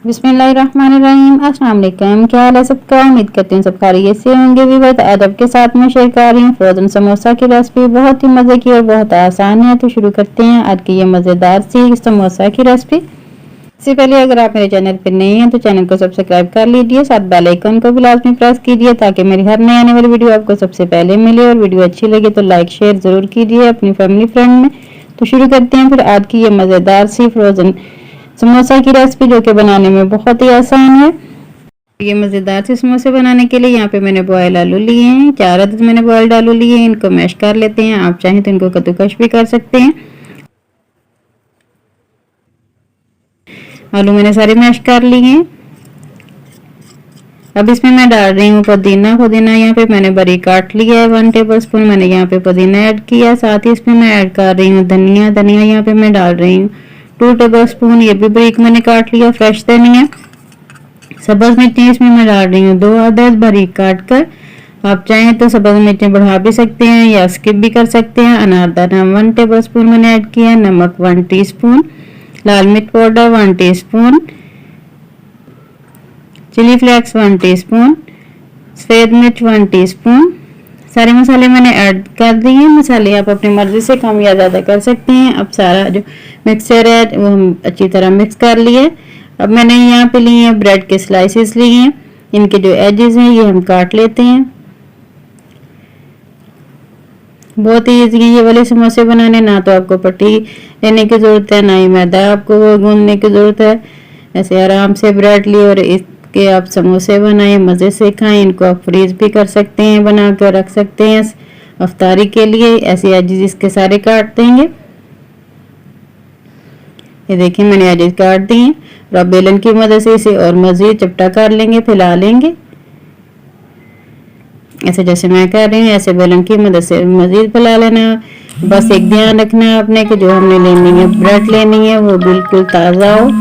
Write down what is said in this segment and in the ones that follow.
बिस्मिल्लाहिर्रहमानिर्रहीम। अस्सलाम वालेकुम। क्या हाल है सबका? उम्मीद करती हूँ सब खैरियत से होंगे। भी बस आज आपके साथ में शेयर कर रही हूँ फ्रोजन समोसा की रेसिपी। बहुत ही मज़े की और बहुत आसान है। तो शुरू करते हैं आज की ये मज़ेदार सी समोसा की रेसिपी। इससे पहले अगर आप मेरे चैनल पर नए हैं तो चैनल को सब्सक्राइब कर लीजिए, साथ बेल आइकन को भी लाजमी प्रेस कीजिए ताकि मेरी हर नई आने वाली वीडियो आपको सबसे पहले मिले। और वीडियो अच्छी लगे तो लाइक शेयर ज़रूर कीजिए अपनी फैमिली फ्रेंड में। तो शुरू करते हैं फिर आज की ये मज़ेदार सी फ्रोजन समोसा की रेसिपी, जो कि बनाने में बहुत ही आसान है। ये मज़ेदार से समोसे बनाने के लिए यहाँ पे मैंने बॉयल आलू लिए हैं, 4 अदद मैंने बॉयल्ड आलू लिए हैं। इनको मैश कर लेते हैं। आप चाहें तो इनको कद्दूकश भी कर सकते हैं। आलू मैंने सारे मैश कर लिए हैं। अब इसमें मैं डाल रही हूँ पुदीना। पुदीना यहाँ पे मैंने बारीक काट लिया है, 1 टेबल स्पून मैंने यहाँ पे पुदीना ऐड किया। साथ ही इसमें मैं ऐड कर रही हूँ धनिया। धनिया यहाँ पे मैं डाल रही हूँ 2 टेबल स्पून, ये भी बारीक मैंने काट लिया फ्रेश धनिया। सब्ज मिर्ची इसमें मैं डाल रही हूँ 2 अदद बारीक काट कर। आप चाहें तो सब्ज मिर्ची बढ़ा भी सकते हैं या स्किप भी कर सकते हैं। अनारदाना 1 टेबल स्पून मैंने ऐड किया। नमक 1 टीस्पून, लाल मिर्च powder 1 teaspoon, chilli flakes 1 teaspoon, सफ़ेद मिर्च 1 टीस्पून। सारे मसाले मैंने ऐड कर दिए हैं। मसाले आप अपनी मर्ज़ी से कम या ज़्यादा कर सकते हैं। अब सारा जो मिक्सचर है वो हम अच्छी तरह मिक्स कर लिए। अब मैंने यहाँ पे लिए हैं ब्रेड के स्लाइसेस लिए हैं। इनके जो एजेस हैं ये हम काट लेते हैं। बहुत ही ईजी है ये वाले समोसे बनाने। ना तो आपको पट्टी लेने की ज़रूरत है, ना ही मैदा आपको वो गूंदने की ज़रूरत है। ऐसे आराम से ब्रेड लिए और इसके आप समोसे बनाएं, मज़े से खाएं। इनको आप फ्रीज भी कर सकते हैं, बना कर रख सकते हैं अफ्तारी के लिए। ऐसे एजेस इसके सारे काट देंगे। ये देखिए मैंने एजेस काट दिए। और अब बेलन की मदद से इसे और मज़ीद चपटा कर लेंगे, फैला लेंगे। ऐसे जैसे मैं कर रही हूँ ऐसे बेलन की मदद से मज़ीद फैला लेना। बस एक ध्यान रखना है आपने कि जो हमने लेनी है ब्रेड लेनी है वो बिल्कुल ताज़ा हो।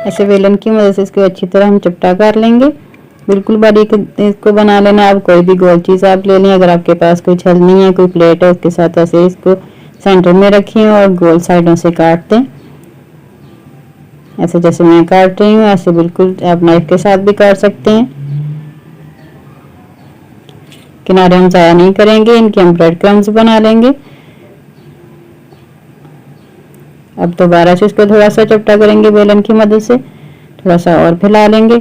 ऐसे बेलन की मदद से इसको अच्छी तरह हम चपटा कर लेंगे। बिल्कुल बारीक इसको बना लेना। आप कोई भी गोल चीज़ आप ले लें। अगर आपके पास कोई छलनी है, कोई प्लेट है, उसके साथ ऐसे इसको सेंटर में रखें और गोल साइडों से काट दें। ऐसे जैसे मैं काट रही हूँ ऐसे बिल्कुल आप नाइफ के साथ भी काट सकते हैं। किनारे हम ज़ाया नहीं करेंगे, इनके हम ब्रेड क्रम्स बना लेंगे। अब दोबारा से इसको थोड़ा सा चपटा करेंगे बेलन की मदद से, थोड़ा सा और फैला लेंगे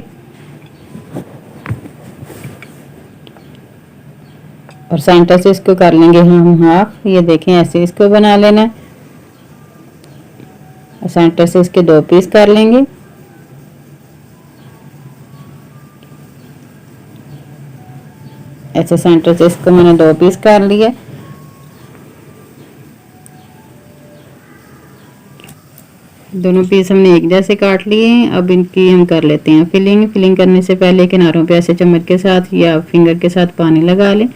और सेंटर से इसको कर लेंगे हम हाफ। ये देखें ऐसे इसको बना लेना और सेंटर से इसके 2 पीस कर लेंगे। ऐसे सेंटर से इसको मैंने 2 पीस कर लिए। दोनों पीस हमने एक जैसे काट लिए हैं। अब इनकी हम कर लेते हैं फिलिंग। फिलिंग करने से पहले किनारों पे ऐसे चम्मच के साथ या फिंगर के साथ पानी लगा लें।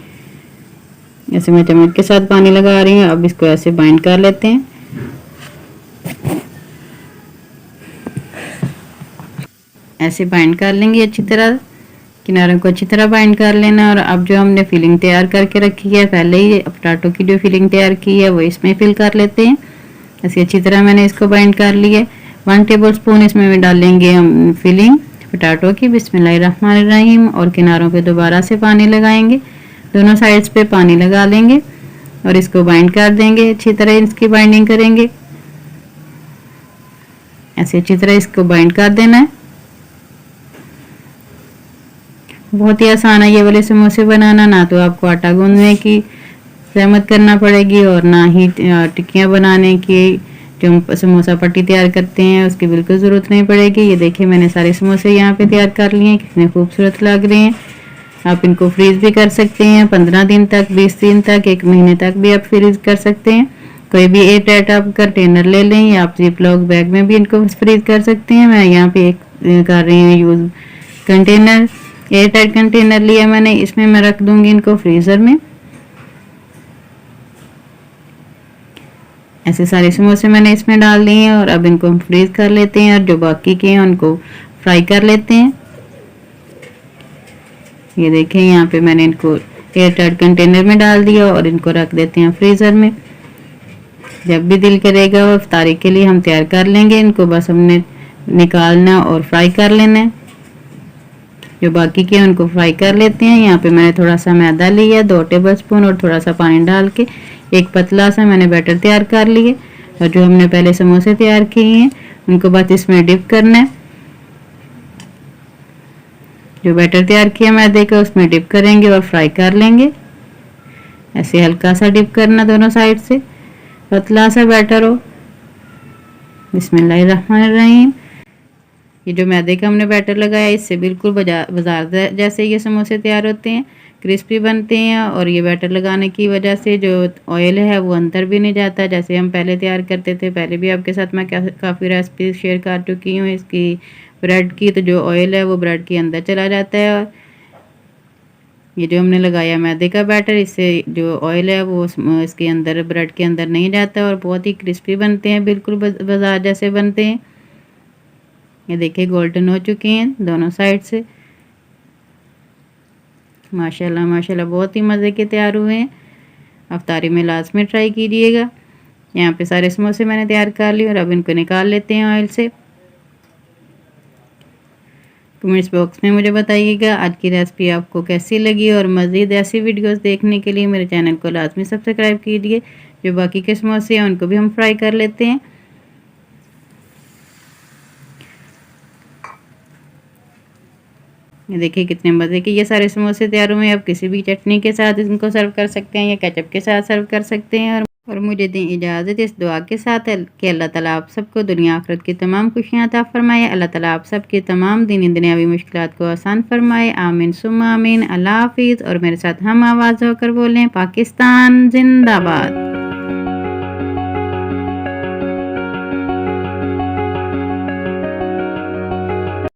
ऐसे मैं चम्मच के साथ पानी लगा रही हूँ। अब इसको ऐसे बाइंड कर लेते हैं। ऐसे बाइंड कर लेंगे अच्छी तरह, किनारों को अच्छी तरह बाइंड कर लेना। और अब जो हमने फिलिंग तैयार करके रखी है, पहले ही पोटैटो की जो फिलिंग तैयार की है वो इसमें फिल कर लेते हैं। ऐसे अच्छी तरह मैंने इसको बाइंड कर लिया। 1 टेबल स्पून इसमें डालेंगे हम फिलिंग पोटैटो की। बिस्मिल्लाहिर्रहमानिर्रहीम। और किनारों पे दोबारा से पानी लगाएंगे, दोनों साइड्स पे पानी लगा लेंगे और इसको बाइंड कर देंगे। अच्छी तरह इसकी बाइंडिंग करेंगे। ऐसे अच्छी तरह इसको बाइंड कर देना है। बहुत ही आसान है ये वाले समोसे बनाना। ना तो आपको आटा गूंदने की जहमत करना पड़ेगी और ना ही टिक्कियाँ बनाने की जो समोसा पट्टी तैयार करते हैं उसकी बिल्कुल ज़रूरत नहीं पड़ेगी। ये देखिए मैंने सारे समोसे यहाँ पे तैयार कर लिए हैं, कितने खूबसूरत लग रहे हैं। आप इनको फ्रीज भी कर सकते हैं 15 दिन तक, 20 दिन तक, 1 महीने तक भी आप फ्रीज कर सकते हैं। कोई भी एयर टाइट आप कंटेनर ले लें या आप जिपलॉक बैग में भी इनको फ्रीज कर सकते हैं। मैं यहाँ पे एक कर रही हूँ use container, air tight container लिया मैंने, इसमें मैं रख दूंगी इनको फ्रीज़र में। ऐसे सारे समोसे मैंने इसमें डाल दिए हैं और अब इनको हम फ्रीज कर लेते हैं और जो बाकी के हैं उनको फ्राई कर लेते हैं। ये देखें यहाँ पे मैंने इनको एयर टाइट कंटेनर में डाल दिया और इनको रख देते हैं फ्रीज़र में। जब भी दिल करेगा इफ्तारी के लिए हम तैयार कर लेंगे इनको। बस हमने निकालना और फ्राई कर लेना है। जो बाकी के उनको फ्राई कर लेते हैं। यहाँ पे मैंने थोड़ा सा मैदा लिया 2 टेबलस्पून और थोड़ा सा पानी डाल के एक पतला सा मैंने बैटर तैयार कर लिए। और जो हमने पहले समोसे तैयार किए हैं उनको बस इसमें डिप करना है। जो बैटर तैयार किया मैदे का उसमें डिप करेंगे और फ्राई कर लेंगे। ऐसे हल्का सा डिप करना दोनों साइड से, पतला सा बैटर हो। बिस्मिल्लाहिर्रहमानिर्रहीम। ये जो मैदे का हमने बैटर लगाया इससे बिल्कुल बाजार जैसे ये समोसे तैयार होते हैं, क्रिस्पी बनते हैं। और ये बैटर लगाने की वजह से जो ऑयल है वो अंदर भी नहीं जाता जैसे हम पहले तैयार करते थे। पहले भी आपके साथ मैं काफ़ी रेसिपी शेयर कर चुकी हूँ इसकी ब्रेड की। तो जो ऑयल है वो ब्रेड के अंदर चला जाता है। और ये जो हमने लगाया मैदे का बैटर इससे जो ऑयल है वो इसके अंदर ब्रेड के अंदर नहीं जाता और बहुत ही क्रिस्पी बनते हैं, बिल्कुल बाजार जैसे बनते हैं। ये देखिए गोल्डन हो चुके हैं दोनों साइड से। माशाल्लाह माशाल्लाह बहुत ही मज़े के तैयार हुए हैं। अफ्तारी में लाजमी ट्राई कीजिएगा। यहाँ पे सारे समोसे मैंने तैयार कर लिए और अब इनको निकाल लेते हैं ऑयल से। कमेंट्स बॉक्स में मुझे बताइएगा आज की रेसिपी आपको कैसी लगी। और मज़ीद ऐसी वीडियोस देखने के लिए मेरे चैनल को लाजमी सब्सक्राइब कीजिए। जो बाकी के समोसे हैं उनको भी हम फ्राई कर लेते हैं। ये देखिए कितने मज़े के ये सारे समोसे तैयार हुए हैं। आप किसी भी चटनी के साथ इनको सर्व कर सकते हैं या केचप के साथ सर्व कर सकते हैं। और मुझे दें इजाज़त इस दुआ के साथ कि अल्लाह ताला आप सबको दुनिया आखिरत की तमाम खुशियाँ अता फरमाए। अल्लाह ताला आप सबकी तमाम दीनी दुनियावी मुश्किलात को आसान फरमाए। आमीन सुम्मा आमीन। अल्लाह हाफिज़। और मेरे साथ हम आवाज़ होकर बोलें पाकिस्तान जिंदाबाद।